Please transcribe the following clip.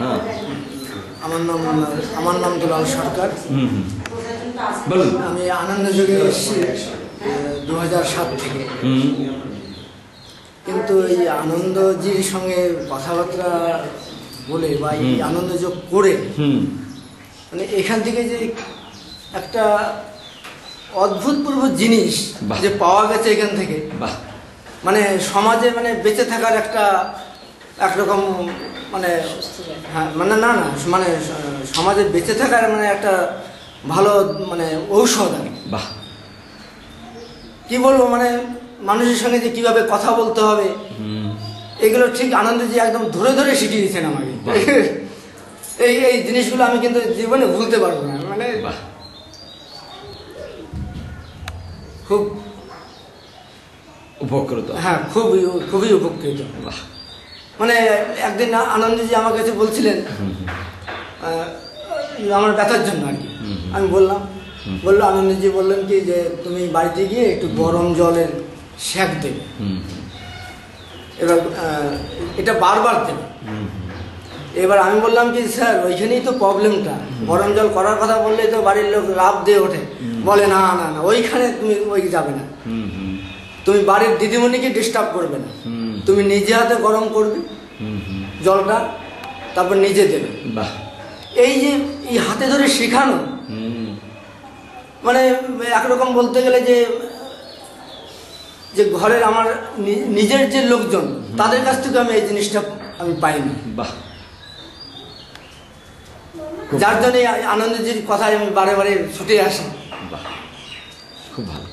হ্যাঁ, আমার নাম দুলাল সরকার। বলুন। আমি আনন্দযোগে এসেছি 2007 থেকে। কিন্তু এই আনন্দজির সঙ্গে কথাবার্তা বলে বা এই আনন্দযোগ করে মানে এখান থেকে যে একটা অদ্ভুতপূর্ব জিনিস যে পাওয়া গেছে এখান থেকে, মানে সমাজে মানে বেঁচে থাকার একটা একরকম মানে হ্যাঁ মানে না না মানে সমাজে বেঁচে থাকার মানে একটা ভালো মানে ঔষধ আর কি বলবো, মানে মানুষের সঙ্গে যে কিভাবে কথা বলতে হবে এগুলো ঠিক আনন্দজি একদম ধরে ধরে শিখিয়ে দিয়েছেন আমাকে। এই জিনিসগুলো আমি কিন্তু জীবনে ভুলতে পারবো না, মানে খুব উপকৃত। হ্যাঁ, খুবই উপকৃত। মানে একদিন আনন্দজি আমার কাছে বলছিলেন আমার ব্যথার জন্য আর কি। আমি বললো আনন্দজি বললেন কি যে তুমি বাড়িতে গিয়ে একটু গরম জলের সেঁক দেবে, এবার এটা বারবার দেবে। এবার আমি বললাম কি স্যার ওইখানেই তো প্রবলেমটা, গরম জল করার কথা বললে তো বাড়ির লোক লাভ দিয়ে ওঠে, বলে না না না ওইখানে তুমি ওই যাবে না, তুমি বাড়ির দিদিমণিকে ডিস্টার্ব করবে না, তুমি নিজে হাতে গরম করবে জলটা, তারপর নিজে দেবে। এই যে এই হাতে ধরে শেখানো, মানে একরকম বলতে গেলে যে যে ঘরের আমার নিজের যে লোকজন তাদের কাছ থেকে আমি এই জিনিসটা আমি পাইনি, যার জন্য আনন্দজির কথায় আমি বারে বারে ছুটে আসি। খুব ভালো।